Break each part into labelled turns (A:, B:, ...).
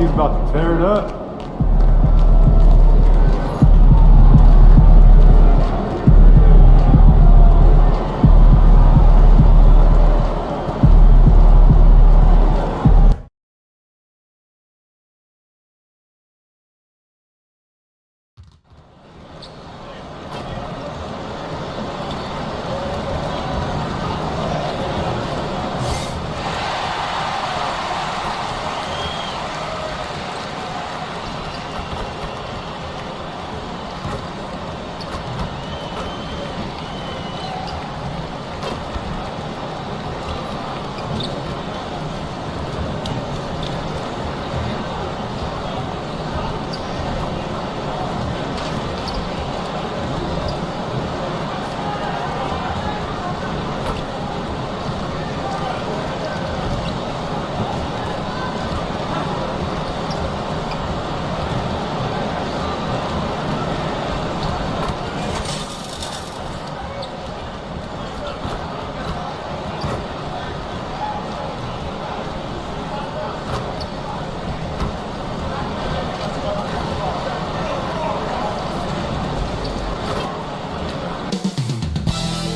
A: he's about to tear it up.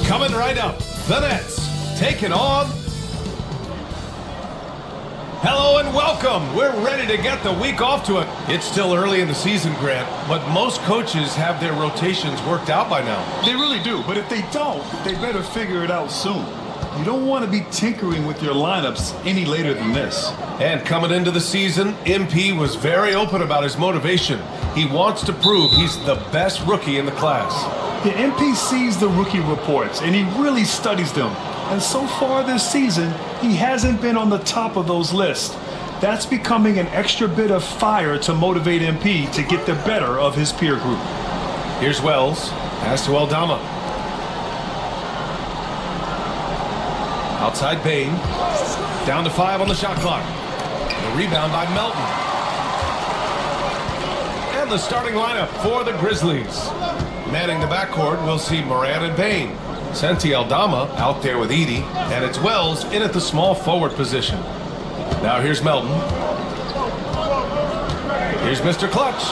B: Coming right up, the Nets taking on... Hello and welcome. We're ready to get the week off to it. It's still early in the season, Grant, but most coaches have their rotations worked out by now.
A: They really do, but if they don't, they better figure it out soon. You don't want to be tinkering with your lineups any later than this.
B: And coming into the season, MP was very open about his motivation. He wants to prove he's the best rookie in the class.
A: The MP sees the rookie reports, and he really studies them. And so far this season, he hasn't been on the top of those lists. That's becoming an extra bit of fire to motivate MP to get the better of his peer group.
B: Here's Wells. Pass to Aldama. Outside Bain. Down to 5 on the shot clock. The rebound by Melton. And the starting lineup for the Grizzlies. Manning the backcourt, we'll see Moran and Bain. Santi Aldama out there with Edey, and it's Wells in at the small forward position. Now here's Melton. Here's Mr. Clutch.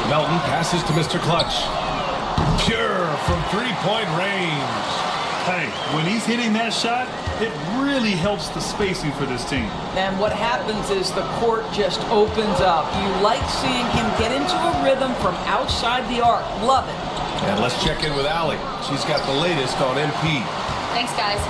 B: Melton passes to Mr. Clutch. Pure from three-point range.
A: Hey, when he's hitting that shot, it really helps the spacing for this team.
C: And what happens is the court just opens up. You like seeing him get into a rhythm from outside the arc. Love it.
B: And let's check in with Allie. She's got the latest on MP.
D: Thanks, guys.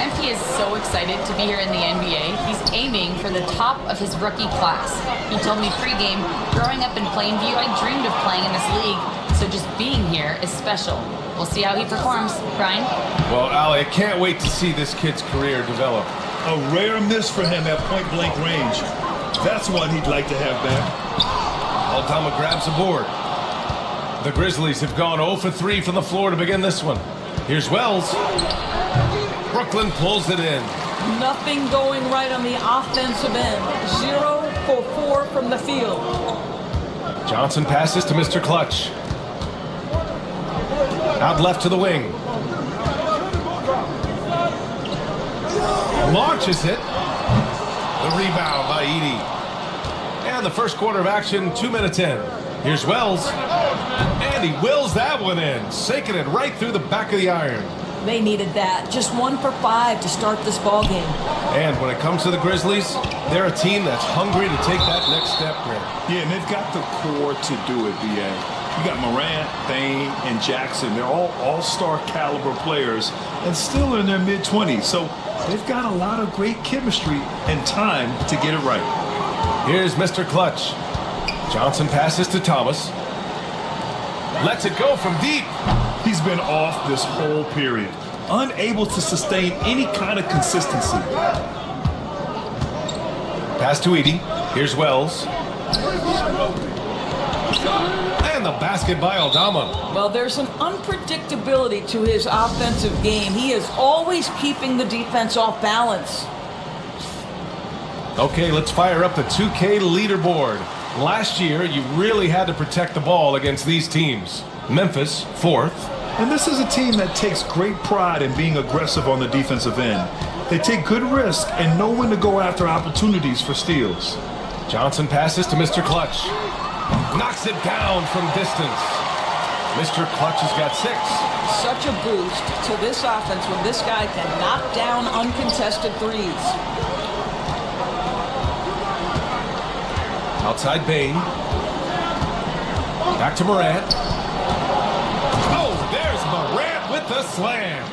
D: MP is so excited to be here in the NBA. He's aiming for the top of his rookie class. He told me pregame, growing up in Plainview, I dreamed of playing in this league. So just being here is special. We'll see how he performs. Brian?
B: Well, Allie, I can't wait to see this kid's career develop.
A: A rare miss for him at point-blank range. That's one he'd like to have back.
B: Aldama grabs the board. The Grizzlies have gone 0 for 3 from the floor to begin this one. Here's Wells. Broklyn pulls it in.
C: Nothing going right on the offensive end. 0 for 4 from the field.
B: Johnson passes to Mr. Clutch. Out left to the wing. Launches it. The rebound by Edey. And the first quarter of action, 2 minutes in. Here's Wells. And he wills that one in, sinking it right through the back of the iron.
C: They needed that. Just 1 for 5 to start this ball game.
B: And when it comes to the Grizzlies, they're a team that's hungry to take that next step, Grant.
A: Yeah, and they've got the core to do it, B.A. You got Morant, Bain, and Jackson. They're all all-star caliber players and still in their mid-20s. So they've got a lot of great chemistry and time to get it right.
B: Here's Mr. Clutch. Johnson passes to Thomas. Lets it go from deep.
A: He's been off this whole period, unable to sustain any kind of consistency.
B: Pass to Edey. Here's Wells. And the basket by Aldama.
C: Well, there's an unpredictability to his offensive game. He is always keeping the defense off balance.
B: Okay, let's fire up the 2K leaderboard. Last year, you really had to protect the ball against these teams. Memphis, 4th.
A: And this is a team that takes great pride in being aggressive on the defensive end. They take good risk and know when to go after opportunities for steals.
B: Johnson passes to Mr. Clutch. Knocks it down from distance. Mr. Clutch has got 6.
C: Such a boost to this offense when this guy can knock down uncontested threes.
B: Outside Bain. Back to Morant. Oh, there's Morant with the slam.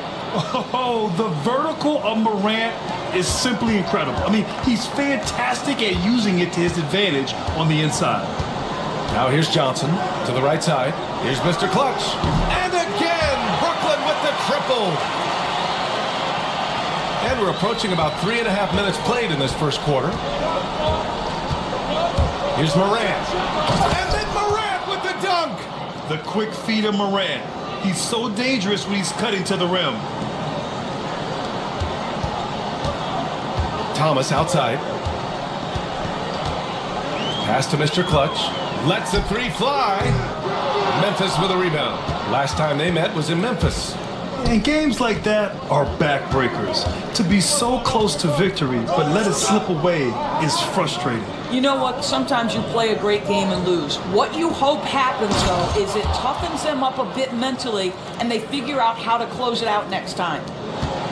A: Oh, the vertical of Morant is simply incredible. I mean, he's fantastic at using it to his advantage on the inside.
B: Now here's Johnson to the right side. Here's Mr. Clutch. And again, Broklyn with the triple. And we're approaching about 3.5 minutes played in this first quarter. Here's Morant. And then Morant with the dunk.
A: The quick feed of Morant. He's so dangerous when he's cutting to the rim.
B: Thomas outside. Pass to Mr. Clutch. Lets the 3 fly. Memphis with a rebound. Last time they met was in Memphis.
A: And games like that are backbreakers. To be so close to victory, but let it slip away is frustrating.
C: You know what? Sometimes you play a great game and lose. What you hope happens, though, is it toughens them up a bit mentally, and they figure out how to close it out next time.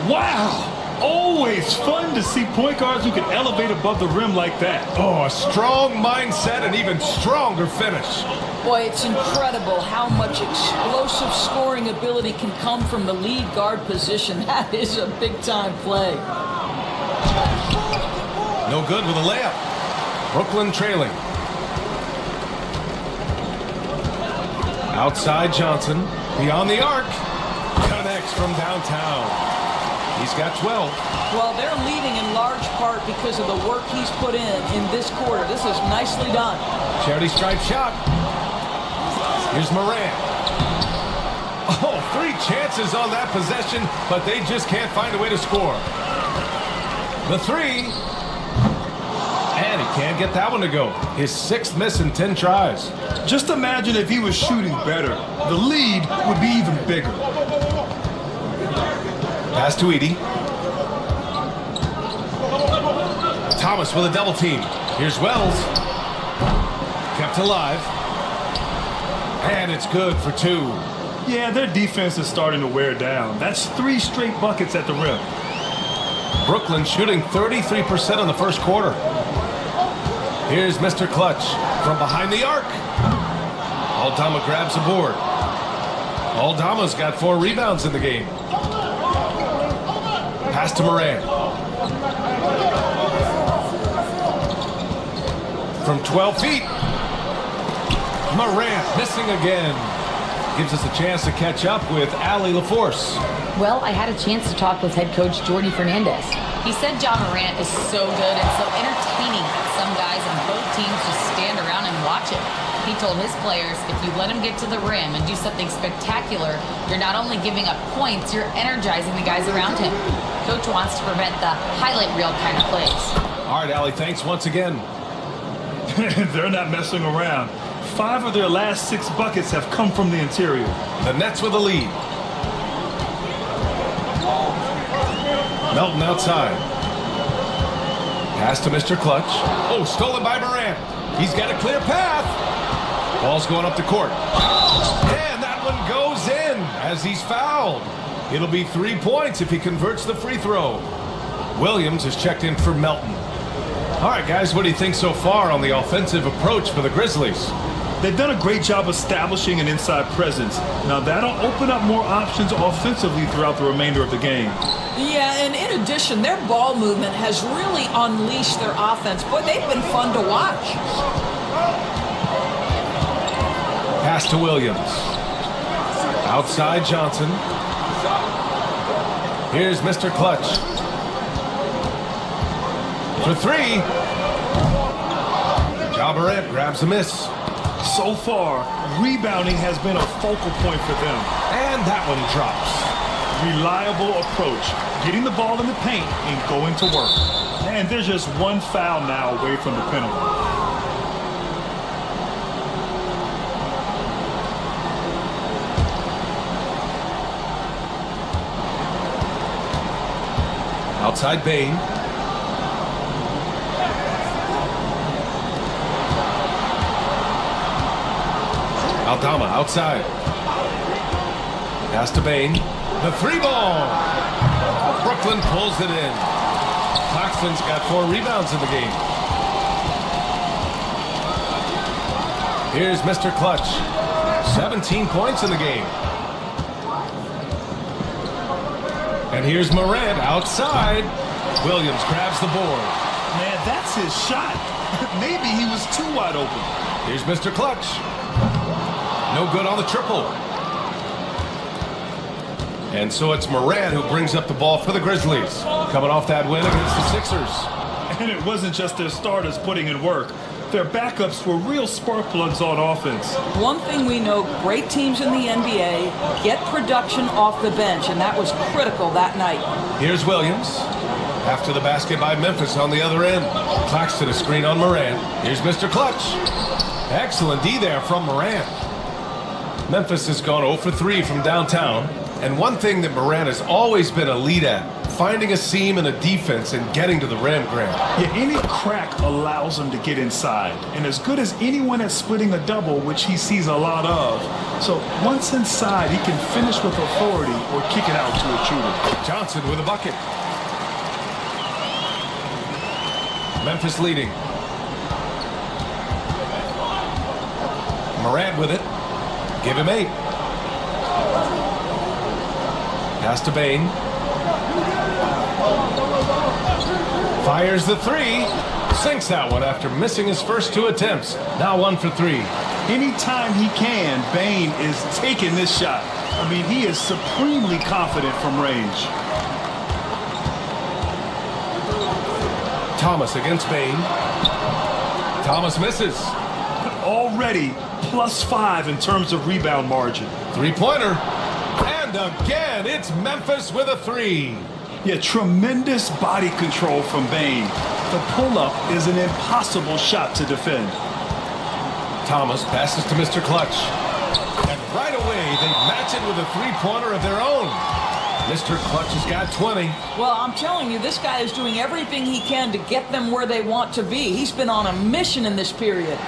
A: Wow! Always fun to see point guards who can elevate above the rim like that.
B: Oh, a strong mindset and even stronger finish.
C: Boy, it's incredible how much explosive scoring ability can come from the lead guard position. That is a big-time play.
B: No good with a layup. Broklyn trailing. Outside Johnson. Beyond the arc. Connects from downtown. He's got 12.
C: Well, they're leading in large part because of the work he's put in this quarter. This is nicely done.
B: Charity stripe shot. Here's Morant. Oh, 3 chances on that possession, but they just can't find a way to score. The 3. And he can't get that one to go. His 6th miss in 10 tries.
A: Just imagine if he was shooting better. The lead would be even bigger.
B: Pass to Edie. Thomas with a double team. Here's Wells. Kept alive. And it's good for 2.
A: Yeah, their defense is starting to wear down. That's 3 straight buckets at the rim.
B: Broklyn shooting 33% in the first quarter. Here's Mr. Clutch from behind the arc. Aldama grabs the board. Aldama's got 4 rebounds in the game. Pass to Morant. From 12 feet. Morant missing again. Gives us a chance to catch up with Allie LaForce.
D: Well, I had a chance to talk with head coach Jordy Fernandez. He said John Morant is so good and so entertaining that some guys on both teams just stand around and watch it. He told his players, if you let him get to the rim and do something spectacular, you're not only giving up points, you're energizing the guys around him. Coach wants to prevent the highlight reel kind of plays.
B: All right, Allie, thanks once again.
A: They're not messing around. 5 of their last 6 buckets have come from the interior.
B: The Nets with a lead. Melton outside. Pass to Mr. Clutch. Oh, stolen by Morant. He's got a clear path. Ball's going up the court. And that one goes in as he's fouled. It'll be 3 points if he converts the free throw. Williams has checked in for Melton. All right, guys, what do you think so far on the offensive approach for the Grizzlies?
A: They've done a great job establishing an inside presence. Now that'll open up more options offensively throughout the remainder of the game.
C: Yeah, and in addition, their ball movement has really unleashed their offense. Boy, they've been fun to watch.
B: Pass to Williams. Outside Johnson. Here's Mr. Clutch. For 3. Ja Morant grabs a miss.
A: So far, rebounding has been a focal point for them.
B: And that one drops.
A: Reliable approach, getting the ball in the paint and going to work. And there's just 1 foul now away from the penalty.
B: Outside Bane. Aldama outside. Pass to Bane. The 3-ball. Broklyn pulls it in. Claxton's got 4 rebounds in the game. Here's Mr. Clutch. 17 points in the game. And here's Morant outside. Williams grabs the board.
A: Man, that's his shot. Maybe he was too wide open.
B: Here's Mr. Clutch. No good on the triple. And so it's Morant who brings up the ball for the Grizzlies. Coming off that win against the Sixers.
A: And it wasn't just their starters putting in work. Their backups were real spark plugs on offense.
C: One thing we know, great teams in the NBA get production off the bench, and that was critical that night.
B: Here's Williams. After the basket by Memphis on the other end. Claxton a screen on Morant. Here's Mr. Clutch. Excellent D there from Morant. Memphis has gone 0 for 3 from downtown. And one thing that Morant has always been elite at, finding a seam in a defense and getting to the rim, Grant.
A: Yeah, any crack allows him to get inside. And as good as anyone at splitting a double, which he sees a lot of. So once inside, he can finish with authority or kick it out to a shooter.
B: Johnson with a bucket. Memphis leading. Morant with it. Give him 8. Pass to Bane. Fires the 3. Sinks that one after missing his first 2 attempts. Now 1 for 3.
A: Anytime he can, Bane is taking this shot. I mean, he is supremely confident from range.
B: Thomas against Bane. Thomas misses.
A: Already +5 in terms of rebound margin.
B: 3-pointer. And again, it's Memphis with a 3.
A: Yeah, tremendous body control from Bane. The pull-up is an impossible shot to defend.
B: Thomas passes to Mr. Clutch. And right away, they match it with a 3-pointer of their own. Mr. Clutch has got 20.
C: Well, I'm telling you, this guy is doing everything he can to get them where they want to be. He's been on a mission in this period.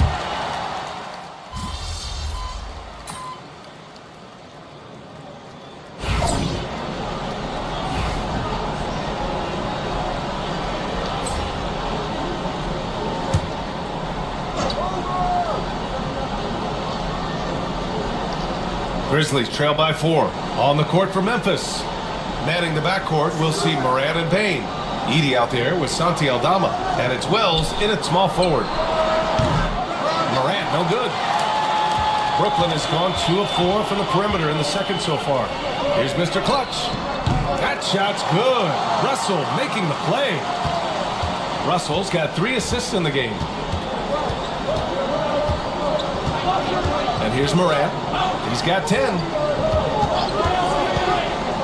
B: Grizzlies trail by 4. On the court for Memphis. Manning the backcourt, we'll see Morant and Bane. Edey out there with Santi Aldama. And it's Wells in at small forward. Morant, no good. Broklyn has gone 2 of 4 from the perimeter in the second so far. Here's Mr. Clutch. That shot's good. Russell making the play. Russell's got 3 assists in the game. And here's Morant. He's got 10.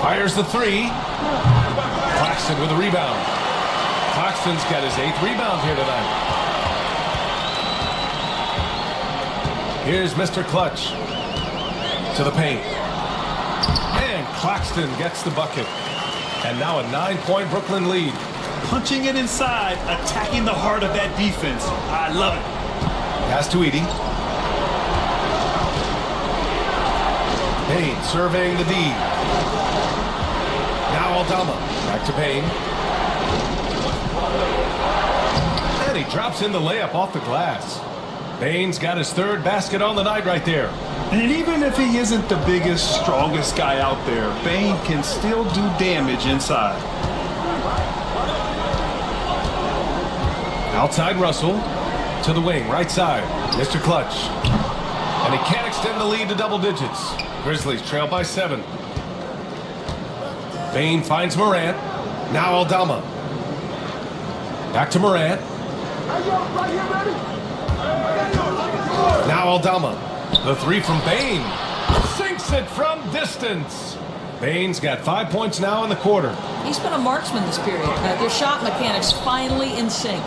B: Fires the 3. Claxton with a rebound. Claxton's got his 8th rebound here tonight. Here's Mr. Clutch. To the paint. And Claxton gets the bucket. And now a 9-point Broklyn lead.
A: Punching it inside, attacking the heart of that defense. I love it.
B: Pass to Edey. Bane surveying the D. Now Aldama. Back to Bane. And he drops in the layup off the glass. Bane's got his 3rd basket on the night right there.
A: And even if he isn't the biggest, strongest guy out there, Bane can still do damage inside.
B: Outside Russell. To the wing, right side. Mr. Clutch. And he can't extend the lead to double digits. Grizzlies trail by 7. Bane finds Morant. Now Aldama. Back to Morant. Now Aldama. The 3 from Bane. Sinks it from distance. Bane's got 5 points now in the quarter.
C: He's been a marksman this period. Their shot mechanics finally in sync.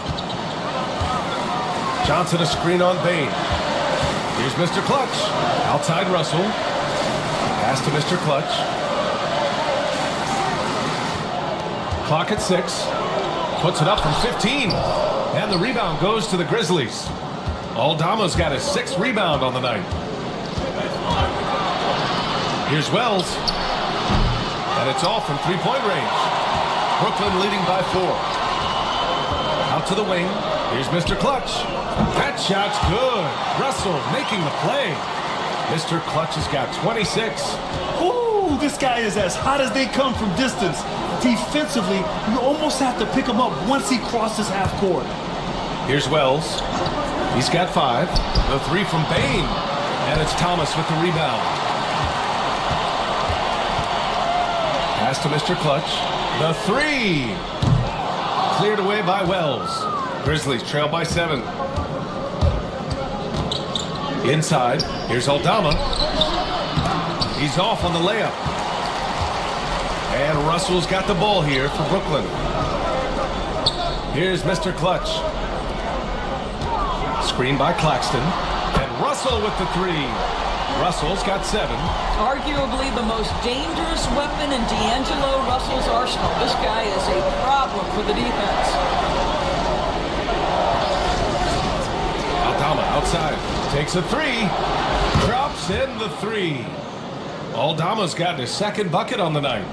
B: Johnson a screen on Bane. Here's Mr. Clutch. Outside Russell. Pass to Mr. Clutch. clock at 6. Puts it up from 15. And the rebound goes to the Grizzlies. Aldama's got his 6th rebound on the night. Here's Wells. And it's all from three-point range. Broklyn leading by 4. Out to the wing. Here's Mr. Clutch. That shot's good. Russell making the play. Mr. Clutch has got 26.
A: Ooh, this guy is as hot as they come from distance. Defensively, you almost have to pick him up once he crosses half court.
B: Here's Wells. He's got 5. The 3 from Bain. And it's Thomas with the rebound. Pass to Mr. Clutch. The 3. Cleared away by Wells. Grizzlies trail by 7. Inside, here's Aldama. He's off on the layup. And Russell's got the ball here for Broklyn. Here's Mr. Clutch. Screen by Claxton. And Russell with the 3. Russell's got 7.
C: Arguably the most dangerous weapon in D'Angelo Russell's arsenal. This guy is a problem for the defense.
B: Aldama outside. Takes a 3. Drops in the 3. Aldama's got his 2nd bucket on the night.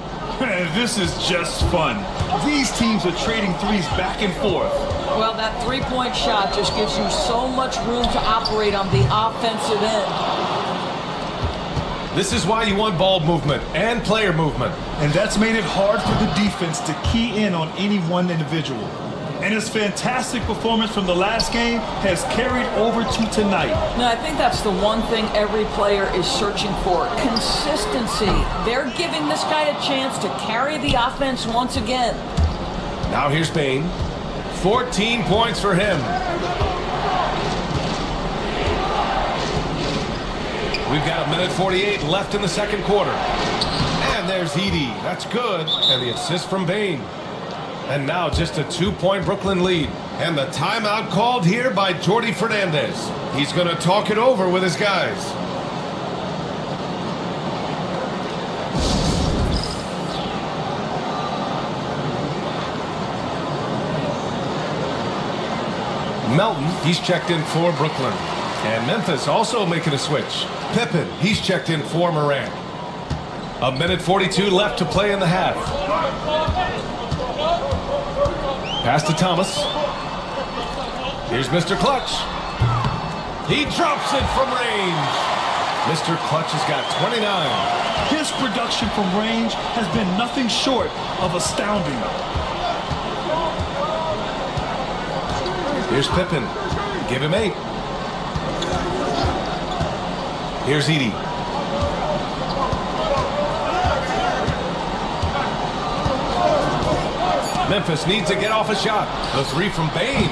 A: This is just fun. These teams are trading threes back and forth.
C: Well, that three-point shot just gives you so much room to operate on the offensive end.
B: This is why you want ball movement and player movement.
A: And that's made it hard for the defense to key in on any one individual. And his fantastic performance from the last game has carried over to tonight.
C: Now, I think that's the one thing every player is searching for. Consistency. They're giving this guy a chance to carry the offense once again.
B: Now here's Bain. 14 points for him. We've got 1:48 left in the 2nd quarter. And there's Edey. That's good. And the assist from Bain. And now just a 2-point Broklyn lead. And the timeout called here by Jordi Fernandez. He's going to talk it over with his guys. Melton, he's checked in for Broklyn. And Memphis also making a switch. Pippen, he's checked in for Morant. 1:42 left to play in the half. Pass to Thomas. Here's Mr. Clutch. He drops it from range. Mr. Clutch has got 29.
A: His production from range has been nothing short of astounding.
B: Here's Pippen. Give him 8. Here's Edey. Memphis needs to get off a shot. The 3 from Bain.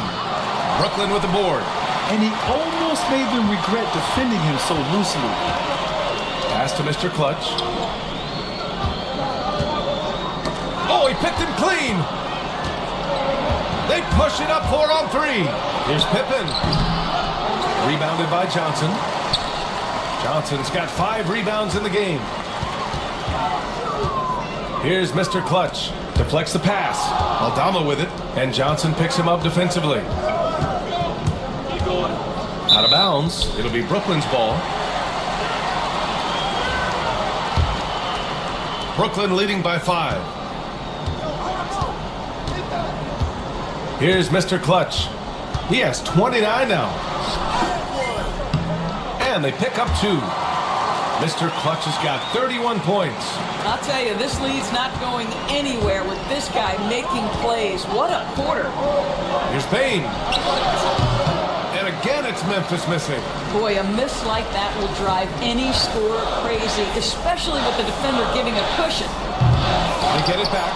B: Broklyn with the board.
A: And he almost made them regret defending him so loosely.
B: Pass to Mr. Clutch. Oh, he picked him clean. They push it up 4 on 3. Here's Pippen. Rebounded by Johnson. Johnson's got 5 rebounds in the game. Here's Mr. Clutch. Deflects the pass. Aldama with it. And Johnson picks him up defensively. Out of bounds. It'll be Broklyn's ball. Broklyn leading by 5. Here's Mr. Clutch. He has 29 now. And they pick up 2. Mr. Clutch has got 31 points.
C: I'll tell you, this lead's not going anywhere with this guy making plays. What a quarter.
B: Here's Bain. And again, it's Memphis missing.
C: Boy, a miss like that will drive any scorer crazy, especially with the defender giving a cushion.
B: They get it back.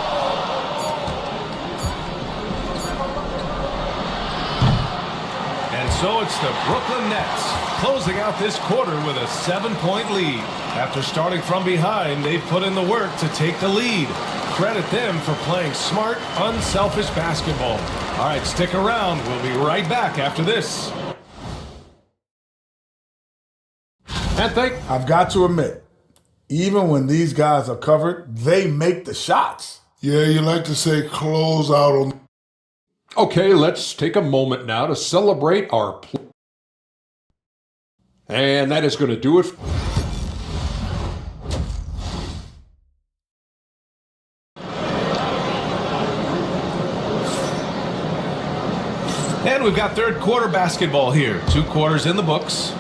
B: And so it's the Broklyn Nets closing out this quarter with a 7-point lead. After starting from behind, they've put in the work to take the lead. Credit them for playing smart, unselfish basketball. All right, stick around. We'll be right back after this.
E: And I've got to admit, even when these guys are covered, they make the shots.
F: Yeah, you like to say close out on.
E: Okay, let's take a moment now to celebrate our and that is going to do it.
B: And we've got third quarter basketball here. 2 quarters in the books.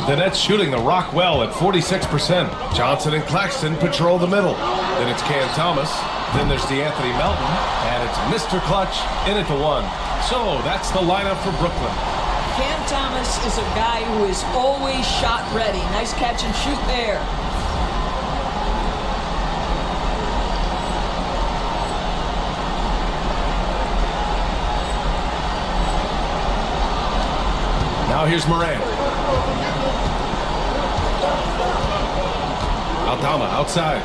B: The Nets shooting the rock well at 46%. Johnson and Claxton patrol the middle. Then it's Cam Thomas. Then there's DeAnthony Melton. And it's Mr. Clutch in at the 1. So that's the lineup for Brooklyn.
C: Cam Thomas is a guy who is always shot ready. Nice catch and shoot there.
B: Now here's Morant. Aldama outside.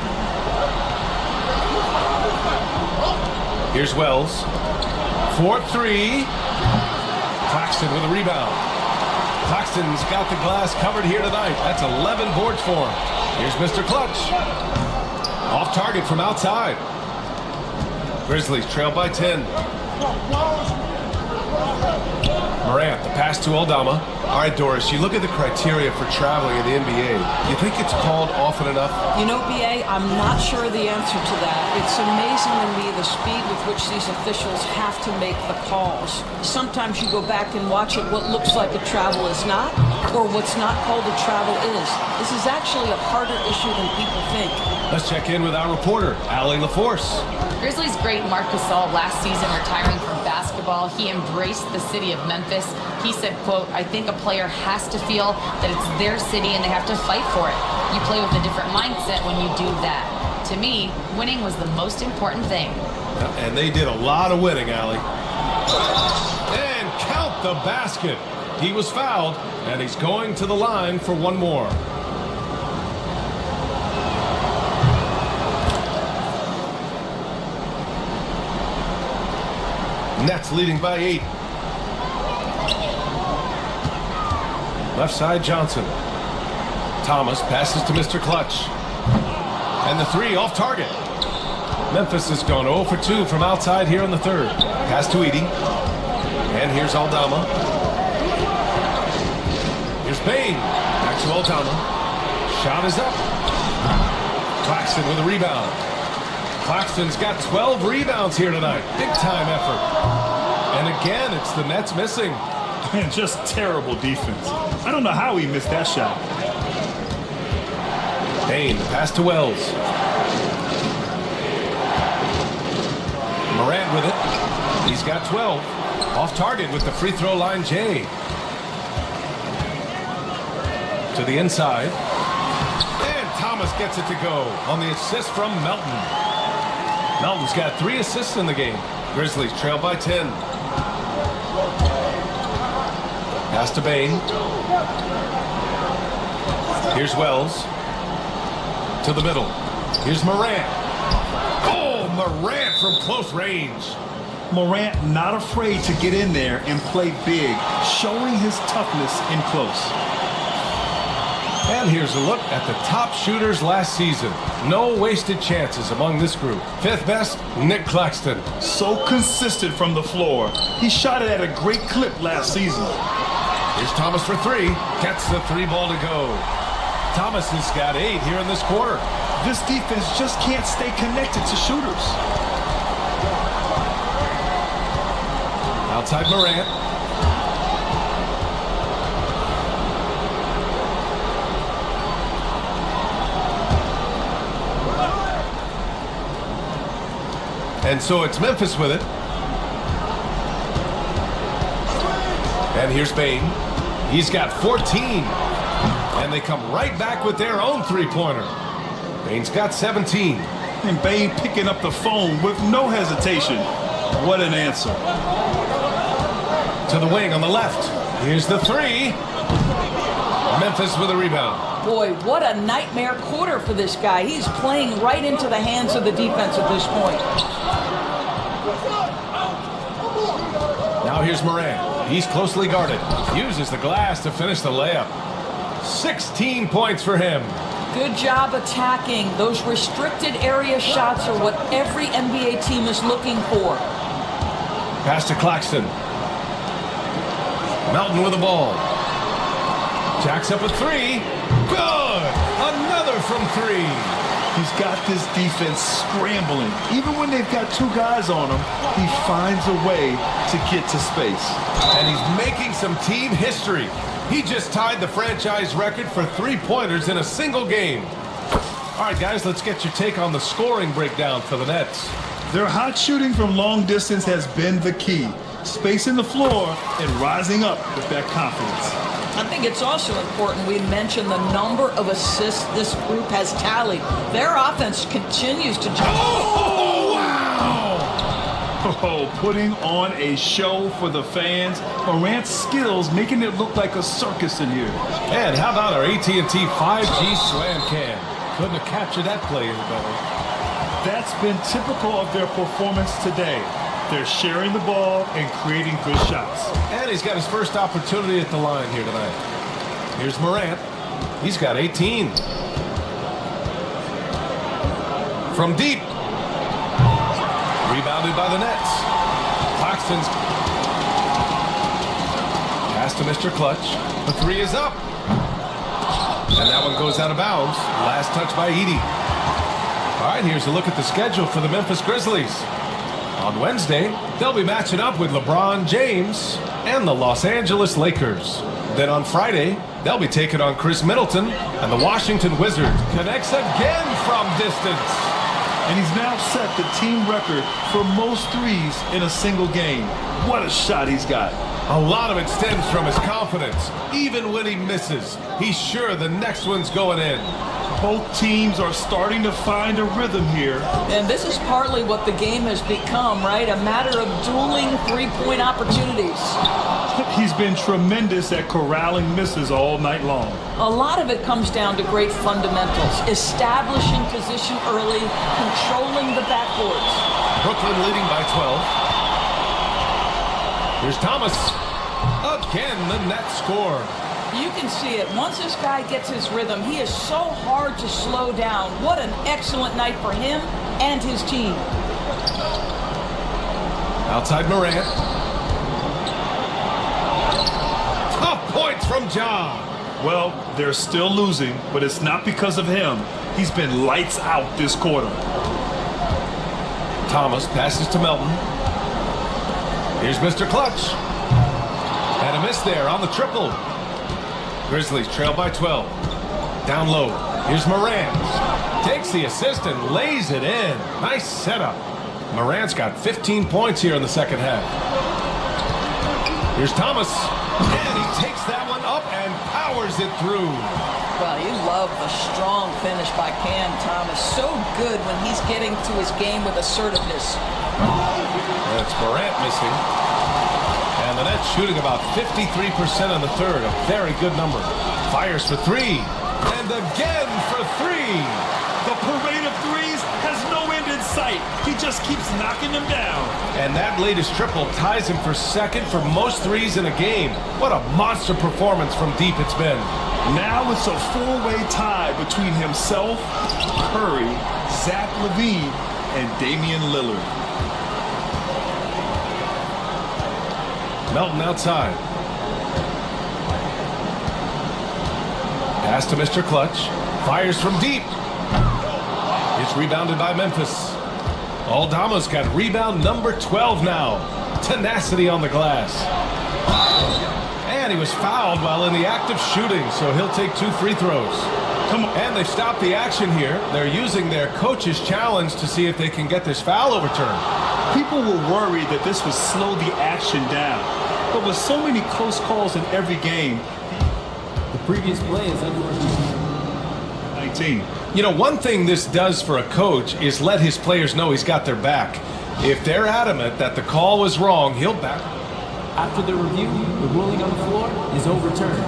B: Here's Wells. 4-3. Claxton with a rebound. Claxton's got the glass covered here tonight. That's 11 boards for him. Here's Mr. Clutch. Off target from outside. Grizzlies trail by 10. Morant, the pass to Aldama. All right, Doris, you look at the criteria for traveling in the NBA. You think it's called often enough?
C: You know, BA, I'm not sure the answer to that. It's amazing to me the speed with which these officials have to make the calls. Sometimes you go back and watch it, what looks like a travel is not, or what's not called a travel is. This is actually a harder issue than people think.
B: Let's check in with our reporter, Allie LaForce.
D: Grizzlies great Marc Gasol last season retiring from basketball. He embraced the city of Memphis. He said, quote, "I think a player has to feel that it's their city and they have to fight for it. You play with a different mindset when you do that. To me, winning was the most important thing."
B: And they did a lot of winning, Allie. And count the basket. He was fouled, and he's going to the line for one more. Nets leading by 8. Left side, Johnson. Thomas passes to Mr. Clutch. And the 3 off target. Memphis has gone 0 for 2 from outside here in the third. Pass to Edey. And here's Aldama. Here's Payne. Back to Aldama. Shot is up. Claxton with a rebound. Claxton's got 12 rebounds here tonight. Big time effort. And again, it's the Nets missing.
A: And just terrible defense. I don't know how he missed that shot.
B: Payne, pass to Wells. Morant with it. He's got 12. Off target with the free throw line, Jay. To the inside. And Thomas gets it to go on the assist from Melton. Melton's got 3 assists in the game. Grizzlies trail by 10. Pass to Bane. Here's Wells. To the middle. Here's Morant. Oh, Morant from close range.
A: Morant not afraid to get in there and play big, showing his toughness in close.
B: And here's a look at the top shooters last season. No wasted chances among this group. 5th best, Nick Claxton.
A: So consistent from the floor. He shot it at a great clip last season.
B: Here's Thomas for 3. Gets the 3 ball to go. Thomas has got 8 here in this quarter.
A: This defense just can't stay connected to shooters.
B: Outside Morant. And so it's Memphis with it. And here's Bane. He's got 14. And they come right back with their own 3-pointer. Bane's got 17.
A: And Bane picking up the phone with no hesitation. What an answer.
B: To the wing on the left. Here's the 3. Memphis with a rebound.
C: Boy, what a nightmare quarter for this guy. He's playing right into the hands of the defense at this point.
B: Now here's Morant. He's closely guarded. Uses the glass to finish the layup. 16 points for him.
C: Good job attacking. Those restricted area shots are what every NBA team is looking for.
B: Pass to Claxton. Melton with the ball. Jacks up a three. Good! Another from three.
A: He's got this defense scrambling. Even when they've got two guys on him, he finds a way to get to space.
B: And he's making some team history. He just tied the franchise record for three-pointers in a single game. All right, guys, let's get your take on the scoring breakdown for the Nets.
A: Their hot shooting from long distance has been the key. Spacing the floor and rising up with that confidence.
C: I think it's also important we mention the number of assists this group has tallied. Their offense continues to jump.
B: Oh, wow!
A: Oh, putting on a show for the fans. Morant's skills making it look like a circus in here.
B: And how about our AT&T 5G Slam Cam? Couldn't have captured that play any better.
A: That's been typical of their performance today. They're sharing the ball and creating good shots.
B: And he's got his first opportunity at the line here tonight. Here's Morant. He's got 18. From deep. Rebounded by the Nets. Claxton's pass to Mr. Clutch. The three is up. And that one goes out of bounds. Last touch by Edey. All right, here's a look at the schedule for the Memphis Grizzlies. On Wednesday, they'll be matching up with LeBron James and the Los Angeles Lakers. Then on Friday, they'll be taking on Chris Middleton and the Washington Wizards. Connects again from distance.
A: And he's now set the team record for most threes in a single game. What a shot he's got.
B: A lot of it stems from his confidence. Even when he misses, he's sure the next one's going in.
A: Both teams are starting to find a rhythm here.
C: And this is partly what the game has become, right? A matter of dueling three-point opportunities.
A: He's been tremendous at corralling misses all night long.
C: A lot of it comes down to great fundamentals. Establishing position early, controlling the backboards.
B: Broklyn leading by 12. Here's Thomas. Again, the net score.
C: You can see it. Once this guy gets his rhythm, he is so hard to slow down. What an excellent night for him and his team.
B: Outside Morant. Tough points from John.
A: Well, they're still losing, but it's not because of him. He's been lights out this quarter.
B: Thomas passes to Melton. Here's Mr. Clutch. And a miss there on the triple. Grizzlies trail by 12. Down low. Here's Morant. Takes the assist and lays it in. Nice setup. Morant's got 15 points here in the second half. Here's Thomas. And he takes that one up and powers it through.
C: Well, you love the strong finish by Cam Thomas. So good when he's getting to his game with assertiveness.
B: That's Morant missing. And the Nets shooting about 53% in the third. A very good number. Fires for three. And again for three.
A: The parade of threes has no end in sight. He just keeps knocking them down.
B: And that latest triple ties him for second for most threes in a game. What a monster performance from deep it's been.
A: Now it's a four-way tie between himself, Curry, Zach LaVine, and Damian Lillard.
B: Melton outside. Pass to Mr. Clutch. Fires from deep. It's rebounded by Memphis. Aldama's got rebound number 12 now. Tenacity on the glass. And he was fouled while in the act of shooting, so he'll take 2 free throws. Come on. And they've stopped the action here. They're using their coach's challenge to see if they can get this foul overturned.
A: People were worried that this would slow the action down. But with so many close calls in every game,
G: the previous play is under
A: 19.
B: You know, one thing this does for a coach is let his players know he's got their back. If they're adamant that the call was wrong, he'll back.
G: After the review, the ruling on the floor is overturned.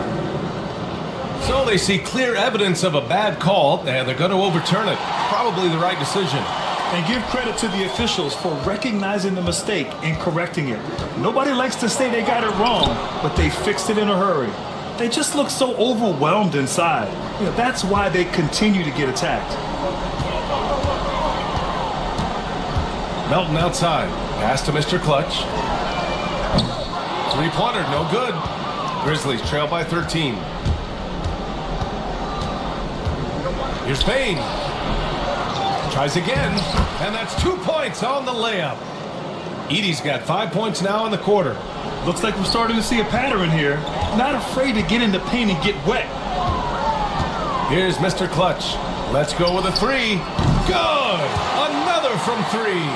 B: So they see clear evidence of a bad call, and they're going to overturn it. Probably the right decision.
A: And give credit to the officials for recognizing the mistake and correcting it. Nobody likes to say they got it wrong, but they fixed it in a hurry. They just look so overwhelmed inside. That's why they continue to get attacked.
B: Melton outside. Pass to Mr. Clutch. Three-pointer, no good. Grizzlies trail by 13. Here's Payne. Tries again, and that's 2 points on the layup. Edey's got 5 points now in the quarter.
A: Looks like we're starting to see a pattern here. Not afraid to get in the paint and get wet.
B: Here's Mr. Clutch. Let's go with a three. Good! Another from three.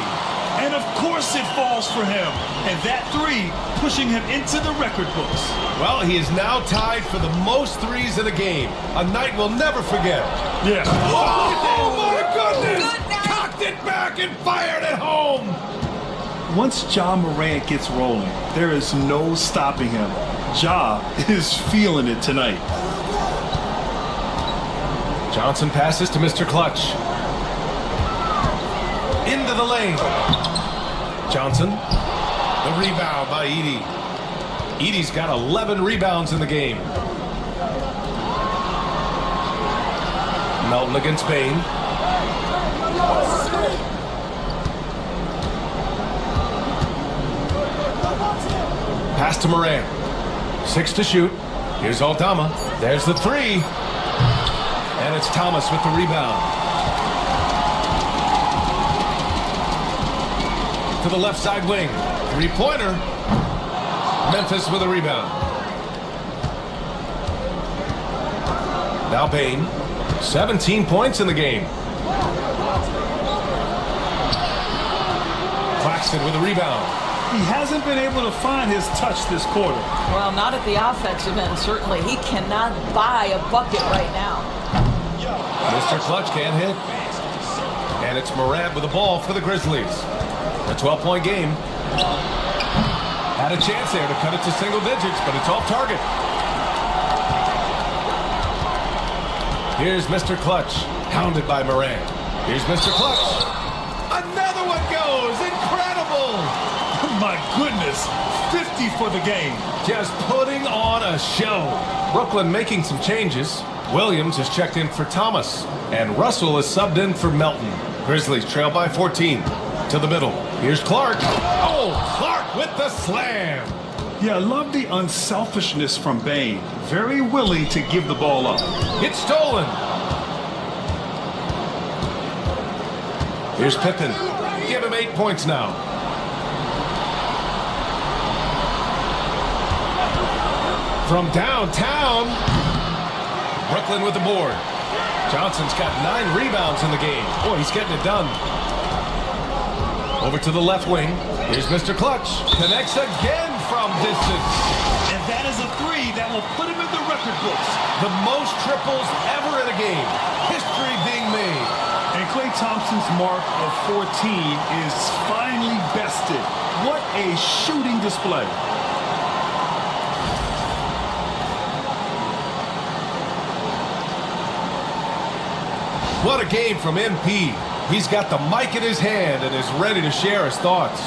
A: And of course it falls for him. And that three pushing him into the record books.
B: Well, he is now tied for the most threes in a game. A night we'll never forget.
A: Yeah.
B: Oh my goodness! Cocked it back and fired it home!
A: Once Ja Morant gets rolling, there is no stopping him. Ja is feeling it tonight.
B: Johnson passes to Mr. Clutch. Into the lane. Johnson. The rebound by Edey. Edey's got 11 rebounds in the game. Melton against Payne. Pass to Morant. 6 to shoot. Here's Aldama. There's the three. And it's Thomas with the rebound. To the left side wing. Three-pointer. Memphis with a rebound. Now Payne. 17 points in the game. Claxton with a rebound.
A: He hasn't been able to find his touch this quarter.
C: Well, not at the offensive end, certainly. He cannot buy a bucket right now.
B: Mr. Clutch can't hit. And it's Morant with the ball for the Grizzlies. A 12-point game. Had a chance there to cut it to single digits, but it's off target. Here's Mr. Clutch, hounded by Morant. Here's Mr. Clutch. Another one goes. Incredible.
A: My goodness, 50 for the game.
B: Just putting on a show. Broklyn making some changes. Williams has checked in for Thomas, and Russell is subbed in for Melton. Grizzlies trail by 14. To the middle. Here's Clark. Oh, Clark with the slam.
A: Yeah, I love the unselfishness from Bane. Very willing to give the ball up.
B: It's stolen. Here's Pippen. Give him 8 points now. From downtown, Broklyn with the board. Johnson's got 9 rebounds in the game. Boy, he's getting it done. Over to the left wing. Here's Mr. Clutch. Connects again from distance.
A: And that is a three that will put him in the record books.
B: The most triples ever in a game. History being made.
A: And Klay Thompson's mark of 14 is finally bested. What a shooting display.
B: What a game from MP. He's got the mic in his hand and is ready to share his thoughts.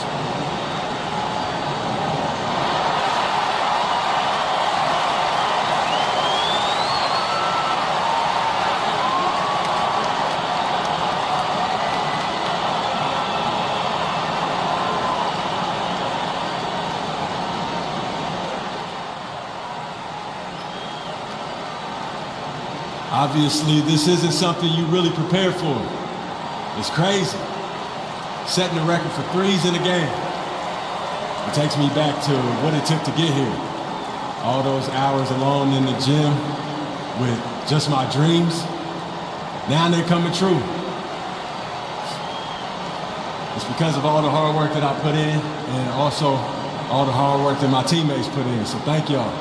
G: Obviously, this isn't something you really prepared for. It's crazy. Setting the record for threes in a game. It takes me back to what it took to get here. All those hours alone in the gym with just my dreams. Now they're coming true. It's because of all the hard work that I put in and also all the hard work that my teammates put in. So thank y'all.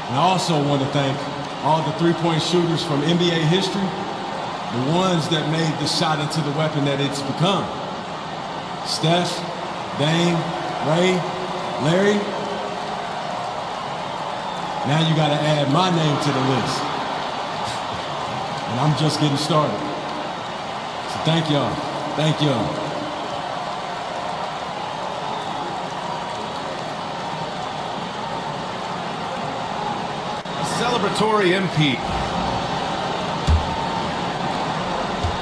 G: And I also want to thank all the three-point shooters from NBA history, the ones that made the shot into the weapon that it's become. Steph, Dame, Ray, Larry. Now you got to add my name to the list. And I'm just getting started. So thank y'all. Thank y'all.
B: celebratory MP.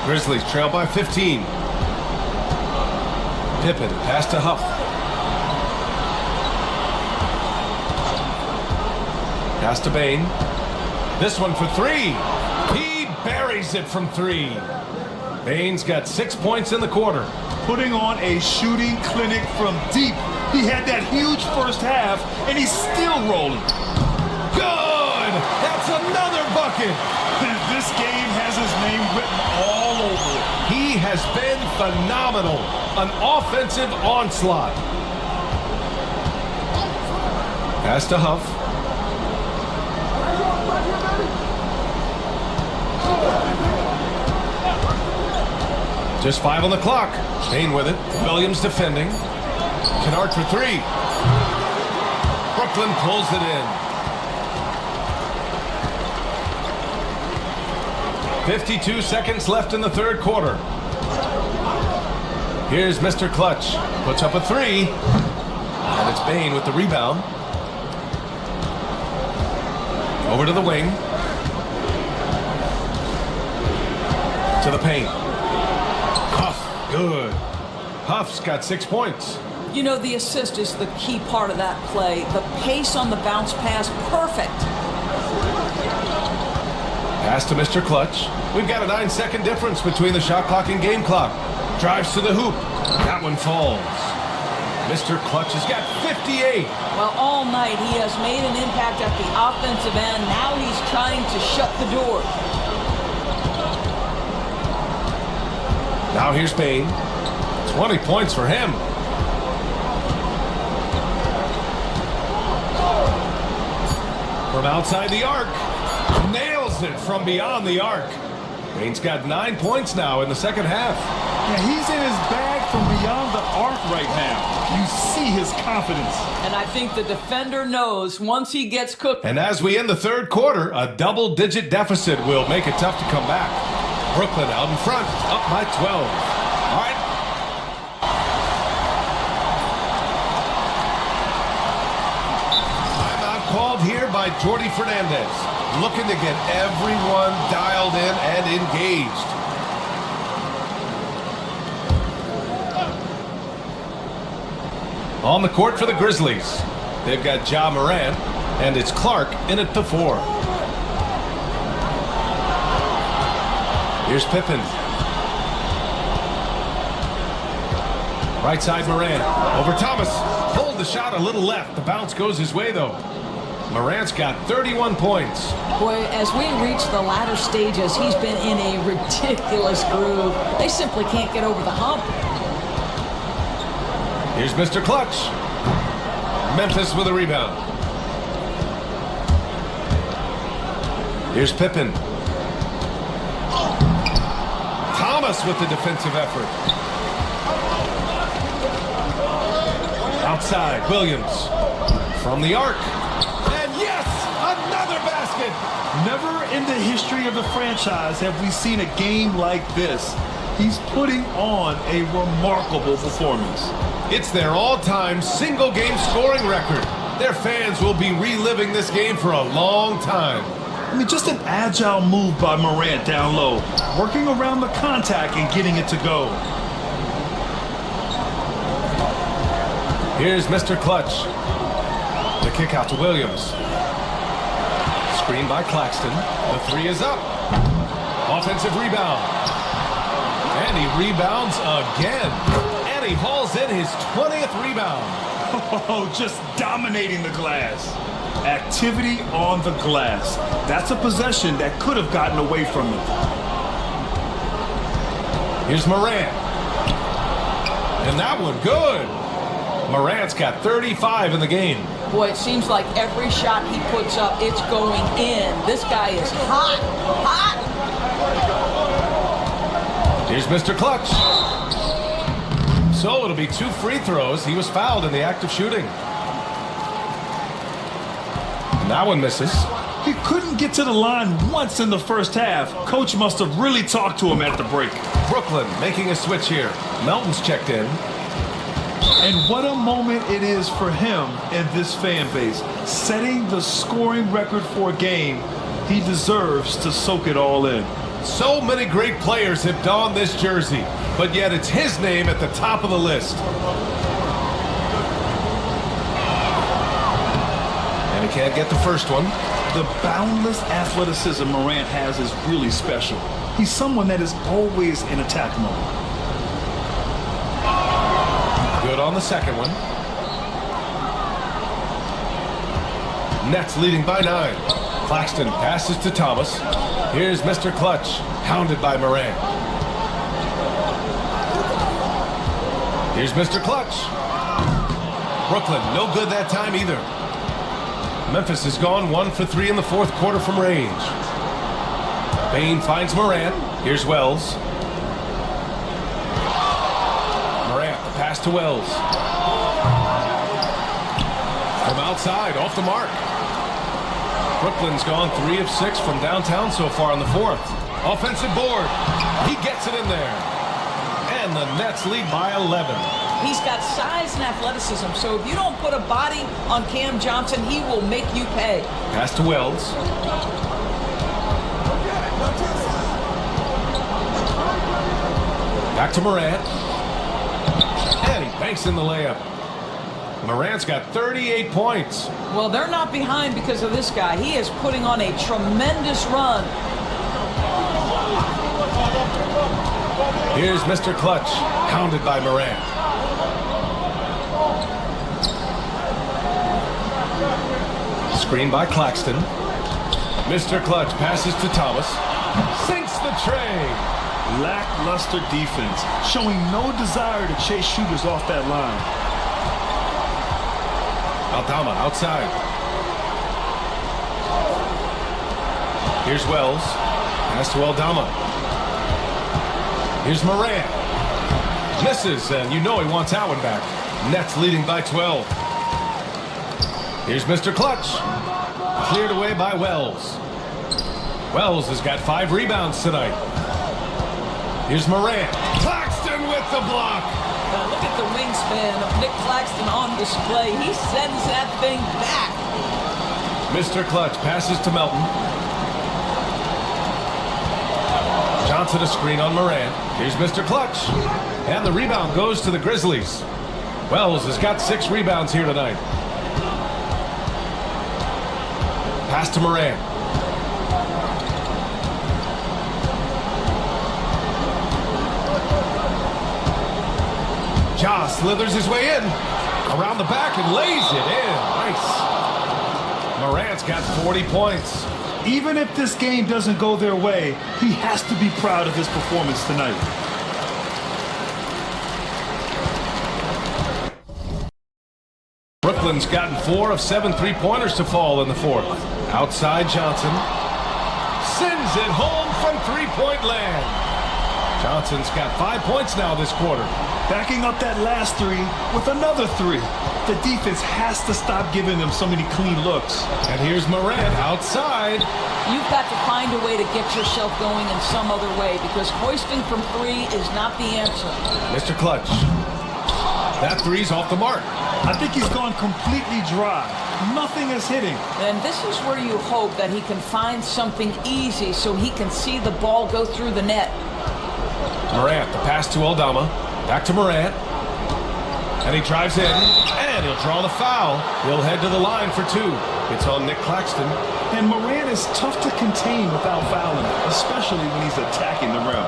B: Grizzlies trail by 15. Pippen, pass to Huff. Pass to Bane. This one for three. He buries it from three. Bane's got 6 points in the quarter.
A: Putting on a shooting clinic from deep. He had that huge first half, and he's still rolling.
B: Good! That's another bucket!
A: This game has his name written all over it.
B: He has been phenomenal. An offensive onslaught. Pass to Huff. Just 5 on the clock. Bane with it. Williams defending. Kennard for three. Broklyn pulls it in. 52 seconds left in the third quarter. Here's Mr. Clutch. Puts up a three. And it's Bane with the rebound. Over to the wing. To the paint. Huff, good. Huff's got 6 points.
C: You know, the assist is the key part of that play. The pace on the bounce pass, perfect.
B: Pass to Mr. Clutch. We've got a 9-second difference between the shot clock and game clock. Drives to the hoop. That one falls. Mr. Clutch has got 58.
C: Well, all night he has made an impact at the offensive end. Now he's trying to shut the door.
B: Now here's Bane. 20 points for him. From outside the arc. Nails it from beyond the arc. Bane's got 9 points now in the second half.
A: Yeah, he's in his bag from beyond the arc right now. You see his confidence.
C: And I think the defender knows once he gets cooked.
B: And as we end the third quarter, a double-digit deficit will make it tough to come back. Broklyn out in front, up by 12. All right. Timeout called here by Jordi Fernandez. Looking to get everyone dialed in and engaged. On the court for the Grizzlies. They've got Ja Morant, and it's Clark in at the 4. Here's Pippen. Right side Morant. Over Thomas. Pulled the shot a little left. The bounce goes his way, though. Morant's got 31 points.
C: Boy, as we reach the latter stages, he's been in a ridiculous groove. They simply can't get over the hump.
B: Here's Mr. Clutch. Memphis with a rebound. Here's Pippen. Thomas with the defensive effort. Outside, Williams. From the arc. And yes, another basket.
A: Never in the history of the franchise have we seen a game like this. He's putting on a remarkable performance.
B: It's their all-time single-game scoring record. Their fans will be reliving this game for a long time.
A: I mean, just an agile move by Morant down low, working around the contact and getting it to go.
B: Here's Mr. Clutch. The kick out to Williams. Screen by Claxton. The three is up. Offensive rebound. And he rebounds again. And he hauls in his 20th rebound.
A: Oh, just dominating the glass. Activity on the glass. That's a possession that could have gotten away from him.
B: Here's Morant. And that one good. Morant's got 35 in the game.
C: Boy, it seems like every shot he puts up, it's going in. This guy is hot, hot.
B: Here's Mr. Clutch. So it'll be 2 free throws. He was fouled in the act of shooting. And that one misses.
A: He couldn't get to the line once in the first half. Coach must have really talked to him at the break.
B: Broklyn making a switch here. Melton's checked in.
A: And what a moment it is for him and this fan base. Setting the scoring record for a game, he deserves to soak it all in.
B: So many great players have donned this jersey, but yet it's his name at the top of the list. And he can't get the first one.
A: The boundless athleticism Morant has is really special. He's someone that is always in attack mode.
B: Good on the second one. Nets leading by 9. Claxton passes to Thomas. Here's Mr. Clutch, hounded by Morant. Here's Mr. Clutch. Broklyn, no good that time either. Memphis has gone 1 for 3 in the fourth quarter from range. Bane finds Morant. Here's Wells. Morant, the pass to Wells. From outside, off the mark. Brooklyn's gone 3 of 6 from downtown so far in the fourth. Offensive board. He gets it in there. And the Nets lead by 11.
C: He's got size and athleticism, so if you don't put a body on Cam Johnson, he will make you pay.
B: Pass to Wells. Back to Morant. And he banks in the layup. Morant's got 38 points.
C: Well, they're not behind because of this guy. He is putting on a tremendous run.
B: Here's Mr. Clutch, hounded by Morant. Screen by Claxton. Mr. Clutch passes to Thomas. Sinks the tray.
A: Lackluster defense, showing no desire to chase shooters off that line.
B: Aldama outside. Here's Wells. Pass to Aldama. Here's Morant. Misses, and you know he wants that one back. Nets leading by 12. Here's Mr. Clutch. Cleared away by Wells. Wells has got 5 rebounds tonight. Here's Morant. Claxton with the block.
C: Look at the wingspan of Nick Claxton on display. He sends that thing back.
B: Mr. Clutch passes to Melton. Johnson a screen on Morant. Here's Mr. Clutch. And the rebound goes to the Grizzlies. Wells has got 6 rebounds here tonight. Pass to Morant. Ja slithers his way in. Around the back and lays it in. Nice. Morant's got 40 points.
A: Even if this game doesn't go their way, he has to be proud of his performance tonight.
B: Brooklyn's gotten 4 of 7 three-pointers to fall in the fourth. Outside Johnson. Sends it home from three-point land. Johnson's got 5 points now this quarter.
A: Backing up that last 3 with another 3. The defense has to stop giving them so many clean looks.
B: And here's Morant outside.
C: You've got to find a way to get yourself going in some other way because hoisting from 3 is not the answer.
B: Mr. Clutch. That 3's off the mark.
A: I think he's gone completely dry. Nothing is hitting.
C: And this is where you hope that he can find something easy so he can see the ball go through the net.
B: Morant, the pass to Aldama. Back to Morant. And he drives in, and he'll draw the foul. He'll head to the line for 2. It's on Nick Claxton.
A: And Morant is tough to contain without fouling, especially when he's attacking the rim.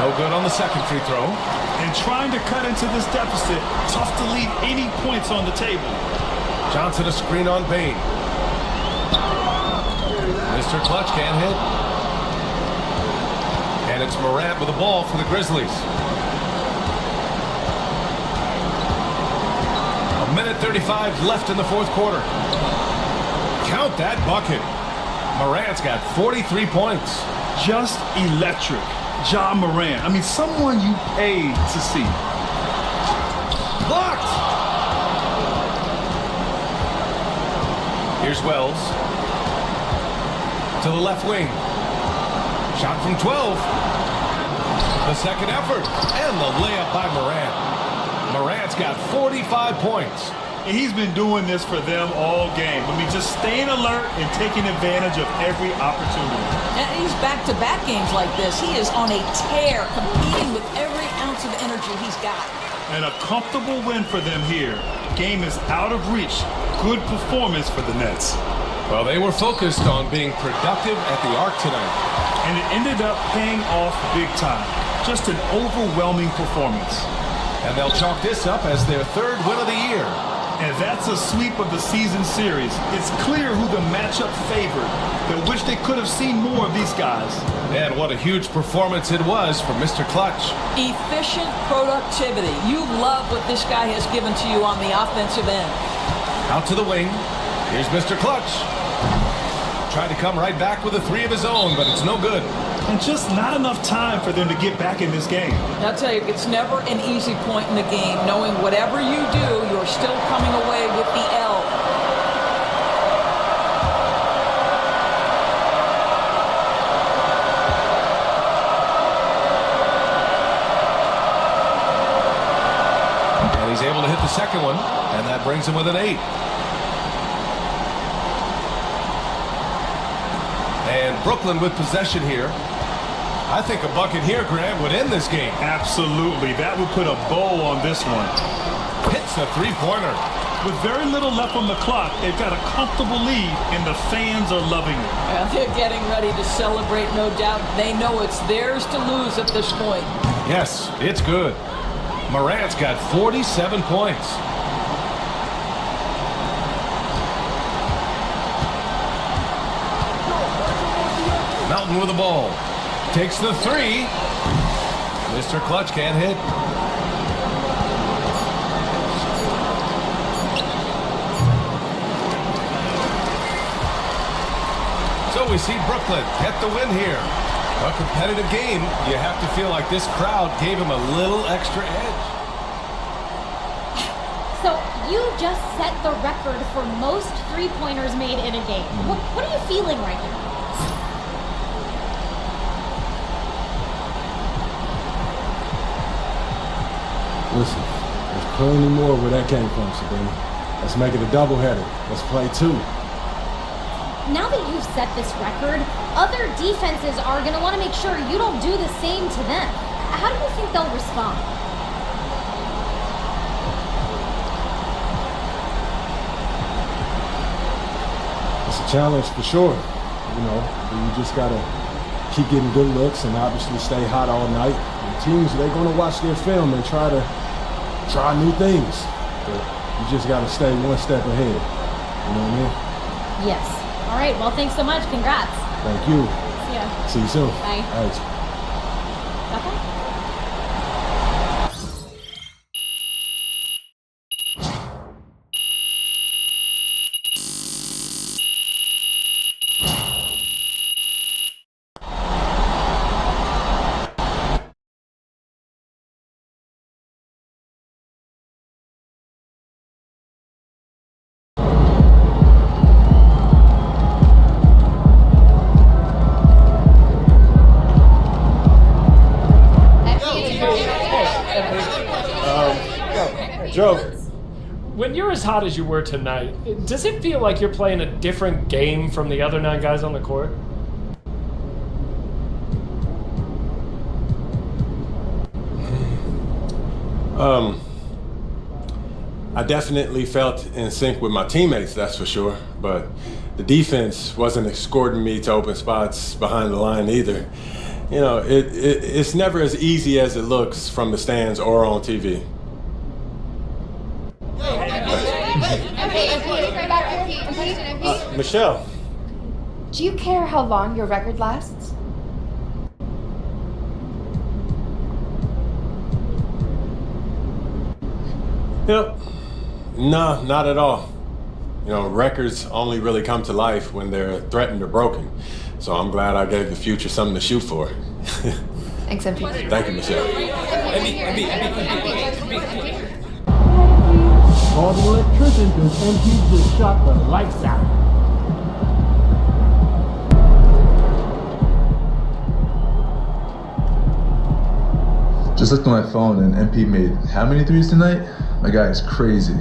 B: No good on the second free throw.
A: And trying to cut into this deficit, tough to leave any points on the table.
B: Johnson a screen on Bane. Mr. Clutch can't hit. And it's Morant with the ball for the Grizzlies. 1:35 left in the fourth quarter. Count that bucket. Morant's got 43 points.
A: Just electric. Ja Morant. I mean, someone you paid to see.
B: Blocked. Here's Wells. To the left wing. Shot from 12. The second effort, and the layup by Morant. Morant's got 45 points.
A: And he's been doing this for them all game. I mean, just staying alert and taking advantage of every opportunity.
C: And he's back-to-back games like this. He is on a tear, competing with every ounce of energy he's got.
A: And a comfortable win for them here. Game is out of reach. Good performance for the Nets.
B: Well, they were focused on being productive at the arc tonight.
A: And it ended up paying off big time. Just an overwhelming performance.
B: And they'll chalk this up as their third win of the year.
A: And that's a sweep of the season series. It's clear who the matchup favored. They wish they could have seen more of these guys.
B: And what a huge performance it was for Mr. Clutch.
C: Efficient productivity. You love what this guy has given to you on the offensive end.
B: Out to the wing. Here's Mr. Clutch. Tried to come right back with a three of his own, but it's no good.
A: And just not enough time for them to get back in this game.
C: I'll tell you, it's never an easy point in the game, knowing whatever you do, you're still coming away with the L.
B: And he's able to hit the second one, and that brings him with an 8. And Broklyn with possession here. I think a bucket here, Grant, would end this game.
A: Absolutely. That would put a bow on this one.
B: Hits a three-pointer.
A: With very little left on the clock, they've got a comfortable lead, and the fans are loving it.
C: Yeah, they're getting ready to celebrate, no doubt. They know it's theirs to lose at this point.
B: Yes, it's good. Morant's got 47 points. Melton with the ball. Takes the three. Mr. Clutch can't hit. So we see Broklyn get the win here. A competitive game. You have to feel like this crowd gave him a little extra edge.
H: So you just set the record for most three-pointers made in a game. What are you feeling right now?
G: Listen, there's plenty more where that came from, Sabrina. Let's make it a doubleheader. Let's play 2.
H: Now that you've set this record, other defenses are going to want to make sure you don't do the same to them. How do you think they'll respond?
G: It's a challenge for sure. You know, you just got to keep getting good looks and obviously stay hot all night. And teams, they're going to watch their film and try new things. But you just got to stay one step ahead. You know what I mean?
H: Yes. All right, well, thanks so much. Congrats.
G: Thank you.
H: See ya.
G: See you soon.
H: Bye.
G: All right.
H: Okay.
I: Joe, when you're as hot as you were tonight, does it feel like you're playing a different game from the other 9 guys on the court?
G: I definitely felt in sync with my teammates, that's for sure. But the defense wasn't escorting me to open spots behind the line either. You know, it's never as easy as it looks from the stands or on TV. Michelle.
J: Do you care how long your record lasts?
G: Yep. No, not at all. You know, records only really come to life when they're threatened or broken. So I'm glad I gave the future something to shoot for.
J: Thanks, MP.
G: Thank you, Michelle.
K: All the electricians and MPs just shot the lights out.
L: Just looked at my phone and MP made how many threes tonight? My guy is crazy.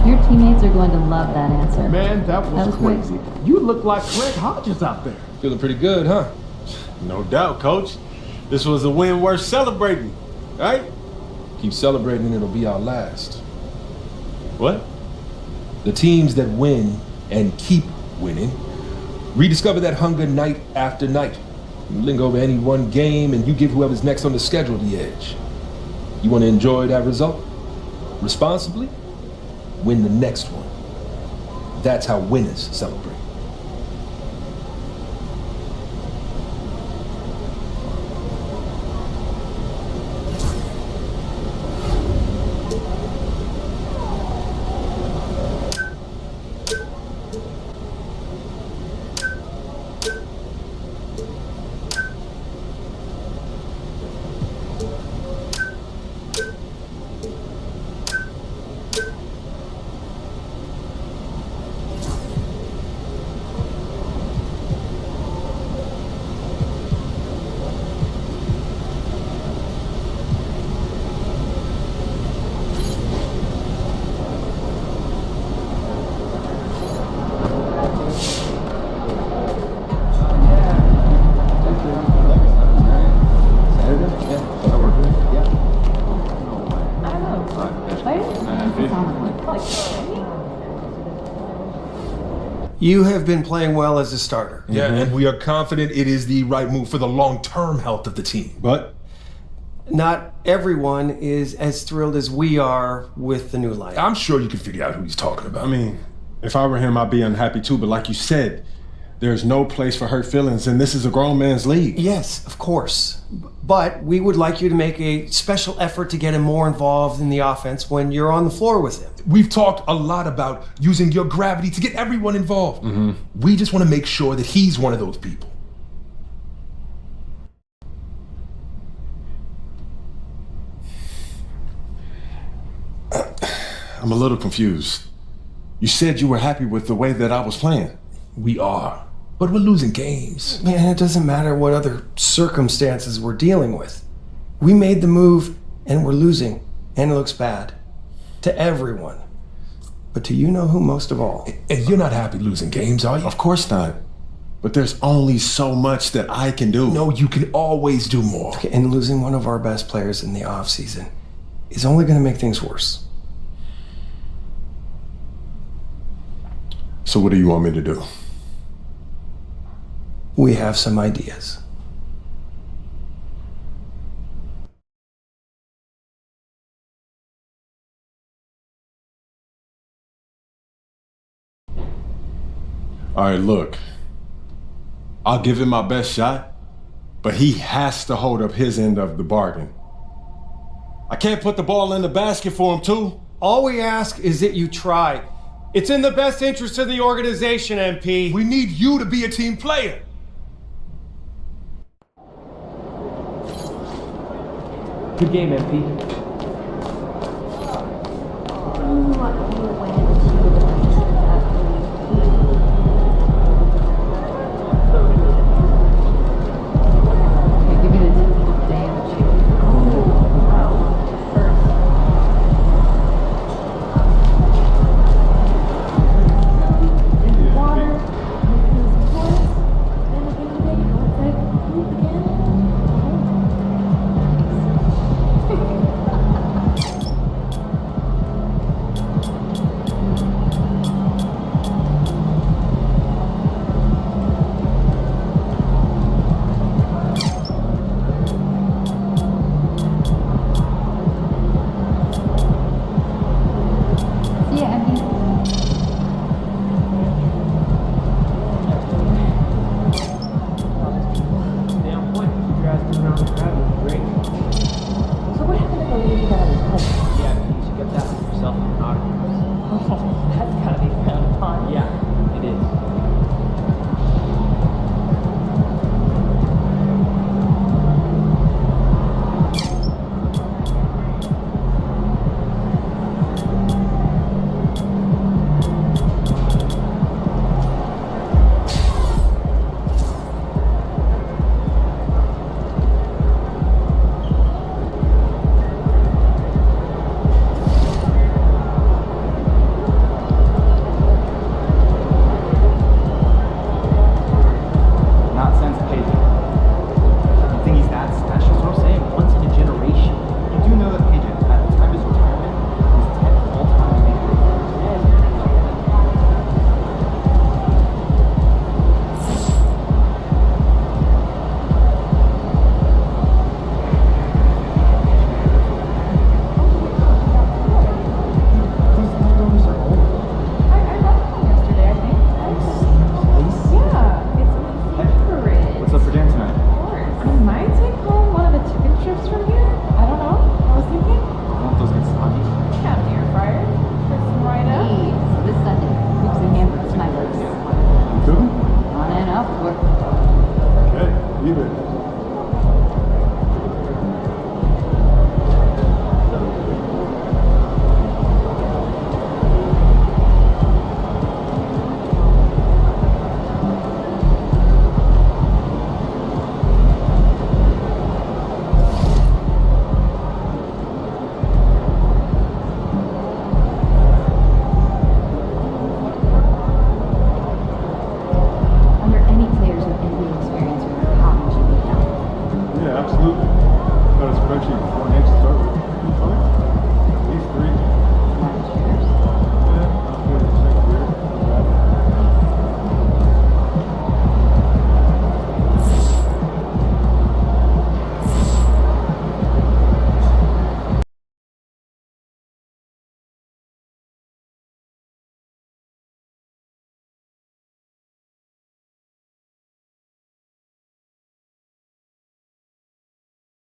M: Your teammates are going to love that answer.
K: Man, that was crazy.
M: Great.
K: You look like Craig Hodges out there.
G: Feeling pretty good, huh? No doubt, Coach. This was a win worth celebrating, right?
N: Keep celebrating, it'll be our last.
G: What?
N: The teams that win and keep winning rediscover that hunger night after night. You linger over any one game and you give whoever's next on the schedule the edge. You want to enjoy that result responsibly? Win the next one. That's how winners celebrate.
O: You have been playing well as a starter.
N: Yeah, and we are confident it is the right move for the long-term health of the team.
G: But
O: not everyone is as thrilled as we are with the new lineup.
N: I'm sure you can figure out who he's talking about.
G: I mean, if I were him, I'd be unhappy too. But like you said, there's no place for hurt feelings, and this is a grown man's league.
O: Yes, of course. But we would like you to make a special effort to get him more involved in the offense when you're on the floor with him.
N: We've talked a lot about using your gravity to get everyone involved. We just want to make sure that he's one of those people.
G: I'm a little confused. You said you were happy with the way that I was playing.
N: We are, but we're losing games.
O: Man, it doesn't matter what other circumstances we're dealing with. We made the move and we're losing, and it looks bad. To everyone. But to you know who most of all.
N: And you're not happy losing games, are you?
G: Of course not. But there's only so much that I can do.
N: No, you can always do more.
O: Okay, and losing one of our best players in the offseason is only going to make things worse.
G: So what do you want me to do?
O: We have some ideas.
G: All right, look. I'll give him my best shot, but he has to hold up his end of the bargain. I can't put the ball in the basket for him, too.
O: All we ask is that you try. It's in the best interest of the organization, MP.
N: We need you to be a team player.
K: Good game, MP.
H: Ooh,